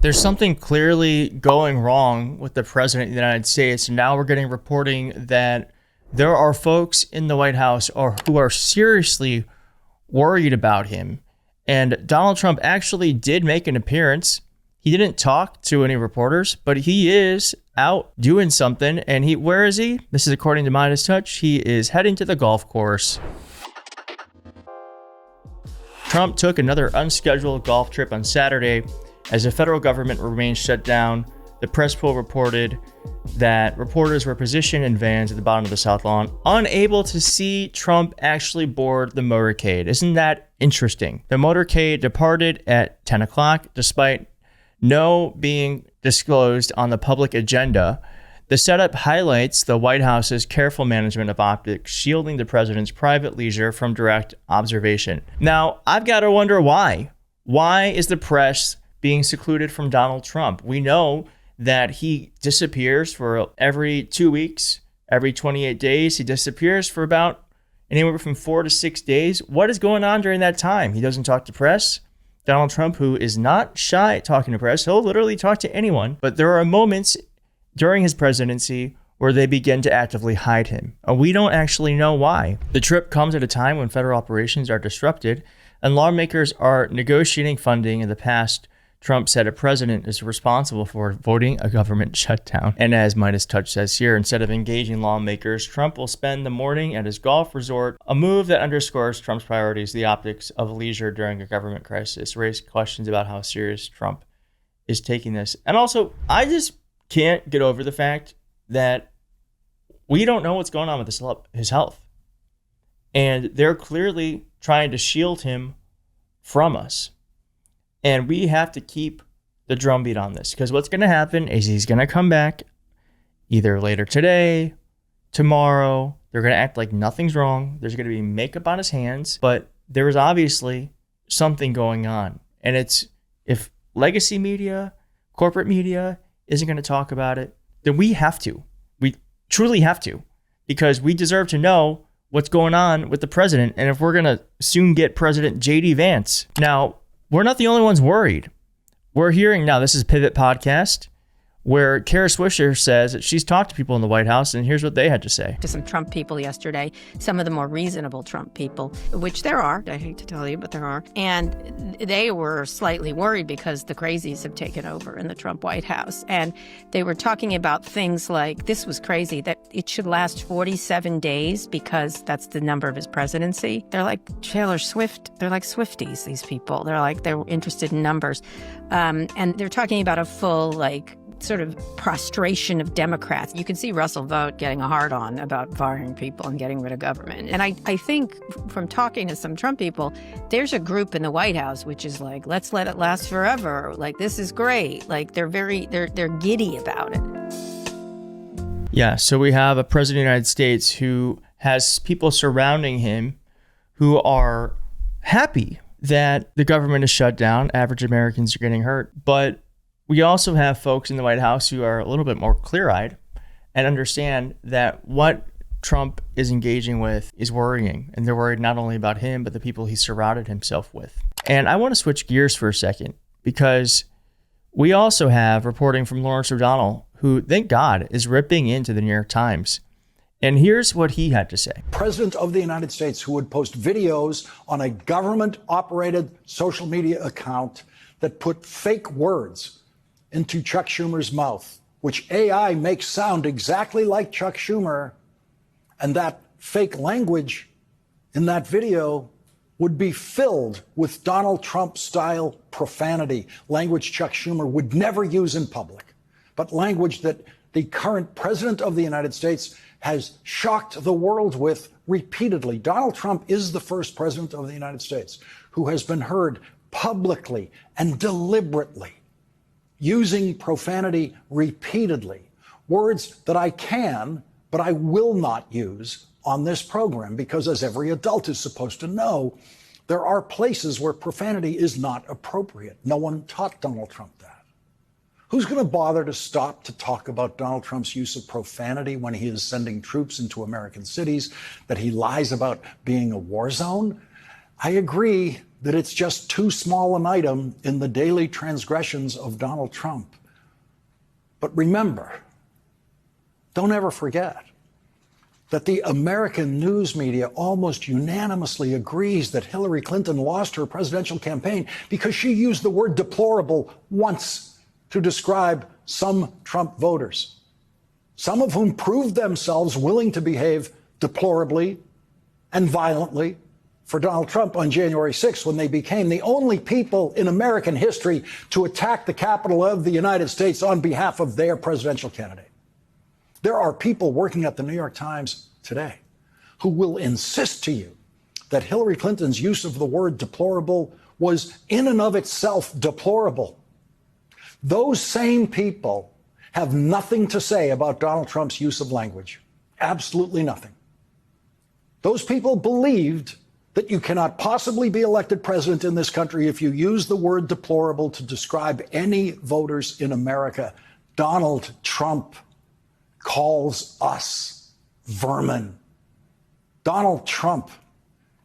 There's something clearly going wrong with the president of the United States. And now we're getting reporting that there are folks in the White House who are seriously worried about him. And Donald Trump actually did make an appearance. He didn't talk to any reporters, but he is out doing something. And where is he? This is according to Midas Touch. He is heading to the golf course. Trump took another unscheduled golf trip on Saturday as the federal government remains shut down. The press pool reported that reporters were positioned in vans at the bottom of the South Lawn, unable to see Trump actually board the motorcade. Isn't that interesting? The motorcade departed at 10 o'clock, despite no being disclosed on the public agenda. The setup highlights the White House's careful management of optics, shielding the president's private leisure from direct observation. Now, I've got to wonder why. Why is the press being secluded from Donald Trump? We know that he disappears for every 2 weeks, every 28 days. He disappears for about anywhere from 4 to 6 days. What is going on during that time? He doesn't talk to press. Donald Trump, who is not shy at talking to press, he'll literally talk to anyone. But there are moments during his presidency where they begin to actively hide him. And we don't actually know why. The trip comes at a time when federal operations are disrupted and lawmakers are negotiating funding. In the past, Trump said a president is responsible for voting a government shutdown. And as Midas Touch says here, instead of engaging lawmakers, Trump will spend the morning at his golf resort, a move that underscores Trump's priorities. The optics of leisure during a government crisis raised questions about how serious Trump is taking this. And also, I just can't get over the fact that we don't know what's going on with his health. And they're clearly trying to shield him from us. And we have to keep the drumbeat on this, because what's going to happen is he's going to come back either later today, tomorrow. They're going to act like nothing's wrong. There's going to be makeup on his hands, but there is obviously something going on. And it's, if legacy media, corporate media isn't going to talk about it, then we have to. We truly have to, because we deserve to know what's going on with the president. And if we're going to soon get President J.D. Vance. Now, we're not the only ones worried. We're hearing now, this is Pivot Podcast, where Kara Swisher says that she's talked to people in the White House, and here's what they had to say. To some Trump people yesterday, some of the more reasonable Trump people, which there are, I hate to tell you, but there are. And they were slightly worried because the crazies have taken over in the Trump White House. And they were talking about things like, this was crazy, that it should last 47 days because that's the number of his presidency. They're like Taylor Swift. They're like Swifties, these people. They're interested in numbers. And they're talking about a full, sort of prostration of Democrats. You can see Russell Vought getting a hard-on about firing people and getting rid of government. And I think from talking to some Trump people, there's a group in the White House which is like, let's let it last forever. Like, this is great. Like, they're giddy about it. Yeah, so we have a president of the United States who has people surrounding him who are happy that the government is shut down. Average Americans are getting hurt. But we also have folks in the White House who are a little bit more clear-eyed and understand that what Trump is engaging with is worrying. And they're worried not only about him, but the people he surrounded himself with. And I want to switch gears for a second, because we also have reporting from Lawrence O'Donnell, who, thank God, is ripping into the New York Times. And here's what he had to say. President of the United States who would post videos on a government-operated social media account that put fake words into Chuck Schumer's mouth, which AI makes sound exactly like Chuck Schumer, and that fake language in that video would be filled with Donald Trump-style profanity, language Chuck Schumer would never use in public, but language that the current president of the United States has shocked the world with repeatedly. Donald Trump is the first president of the United States who has been heard publicly and deliberately using profanity repeatedly, words that I can, but I will not use on this program, because as every adult is supposed to know, there are places where profanity is not appropriate. No one taught Donald Trump that. Who's going to bother to stop to talk about Donald Trump's use of profanity when he is sending troops into American cities, that he lies about being a war zone? I agree. that it's just too small an item in the daily transgressions of Donald Trump. But remember, don't ever forget that the American news media almost unanimously agrees that Hillary Clinton lost her presidential campaign because she used the word deplorable once to describe some Trump voters, some of whom proved themselves willing to behave deplorably and violently for Donald Trump on January 6th, when they became the only people in American history to attack the Capitol of the United States on behalf of their presidential candidate. There are people working at the New York Times today who will insist to you that Hillary Clinton's use of the word deplorable was in and of itself deplorable. Those same people have nothing to say about Donald Trump's use of language. Absolutely nothing. Those people believed that you cannot possibly be elected president in this country if you use the word deplorable to describe any voters in America. Donald Trump calls us vermin. Donald Trump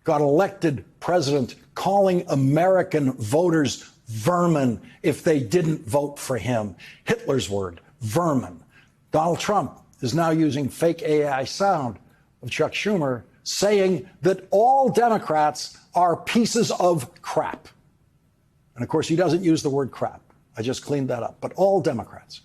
got elected president calling American voters vermin if they didn't vote for him. Hitler's word, vermin. Donald Trump is now using fake AI sound of Chuck Schumer saying that all Democrats are pieces of crap. And of course, he doesn't use the word crap. I just cleaned that up. But all Democrats,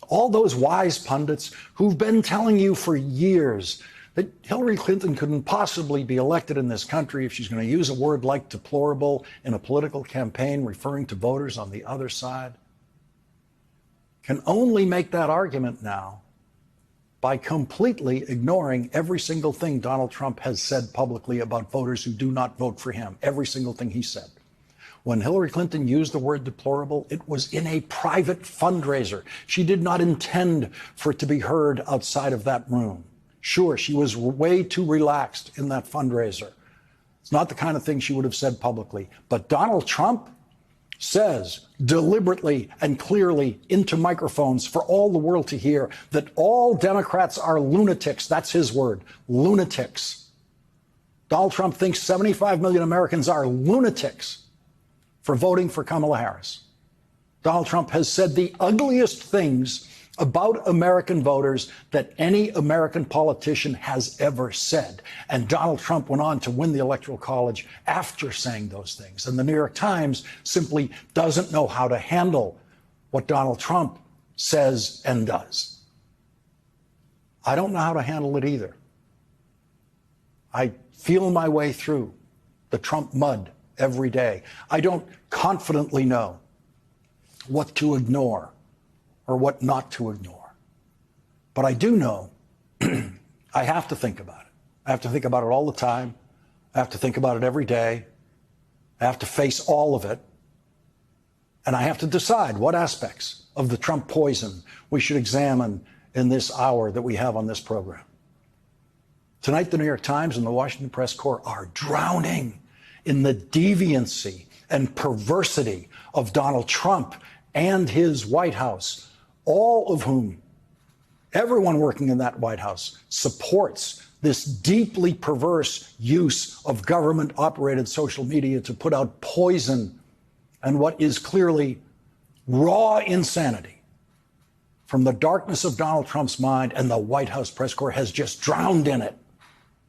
all those wise pundits who've been telling you for years that Hillary Clinton couldn't possibly be elected in this country if she's going to use a word like deplorable in a political campaign referring to voters on the other side, can only make that argument now by completely ignoring every single thing Donald Trump has said publicly about voters who do not vote for him. Every single thing he said. When Hillary Clinton used the word deplorable, it was in a private fundraiser. She did not intend for it to be heard outside of that room. Sure, she was way too relaxed in that fundraiser. It's not the kind of thing she would have said publicly. But Donald Trump says deliberately and clearly into microphones for all the world to hear that all Democrats are lunatics. That's his word, lunatics. Donald Trump thinks 75 million Americans are lunatics for voting for Kamala Harris. Donald Trump has said the ugliest things about American voters that any American politician has ever said. And Donald Trump went on to win the Electoral College after saying those things. And the New York Times simply doesn't know how to handle what Donald Trump says and does. I don't know how to handle it either. I feel my way through the Trump mud every day. I don't confidently know what to ignore or what not to ignore. But I do know I have to think about it. I have to think about it all the time. I have to think about it every day. I have to face all of it. And I have to decide what aspects of the Trump poison we should examine in this hour that we have on this program. Tonight, the New York Times and the Washington Press Corps are drowning in the deviancy and perversity of Donald Trump and his White House, all of whom, everyone working in that White House, supports this deeply perverse use of government-operated social media to put out poison and what is clearly raw insanity from the darkness of Donald Trump's mind, and the White House press corps has just drowned in it.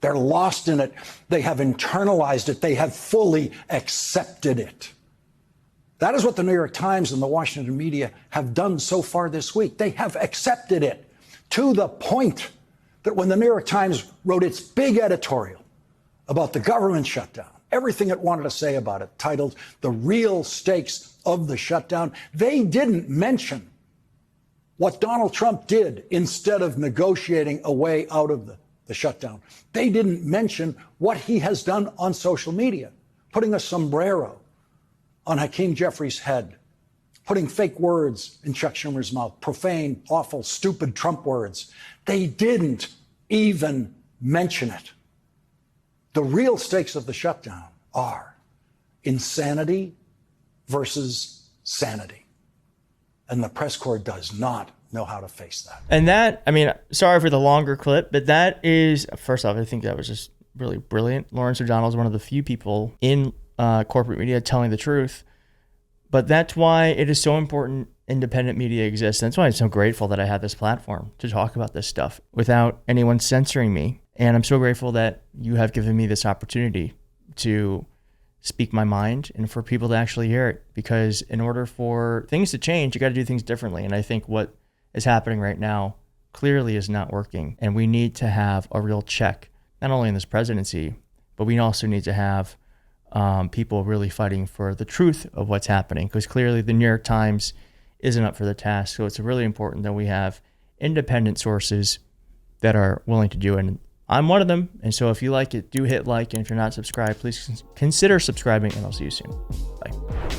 They're lost in it. They have internalized it. They have fully accepted it. That is what the New York Times and the Washington media have done so far this week. They have accepted it to the point that when the New York Times wrote its big editorial about the government shutdown, everything it wanted to say about it, titled "The Real Stakes of the Shutdown," they didn't mention what Donald Trump did instead of negotiating a way out of the shutdown. They didn't mention what he has done on social media, putting a sombrero on Hakeem Jeffries' head, putting fake words in Chuck Schumer's mouth, profane, awful, stupid Trump words. They didn't even mention it. The real stakes of the shutdown are insanity versus sanity. And the press corps does not know how to face that. And that, I mean, sorry for the longer clip, but that is, first off, I think that was just really brilliant. Lawrence O'Donnell is one of the few people in corporate media telling the truth. But that's why it is so important independent media exists. And that's why I'm so grateful that I have this platform to talk about this stuff without anyone censoring me. And I'm so grateful that you have given me this opportunity to speak my mind and for people to actually hear it. Because in order for things to change, you got to do things differently. And I think what is happening right now clearly is not working. And we need to have a real check, not only in this presidency, but we also need to have people really fighting for the truth of what's happening. Because clearly the New York Times isn't up for the task. So it's really important that we have independent sources that are willing to do it. And I'm one of them. And so if you like it, do hit like. And if you're not subscribed, please consider subscribing, and I'll see you soon. Bye.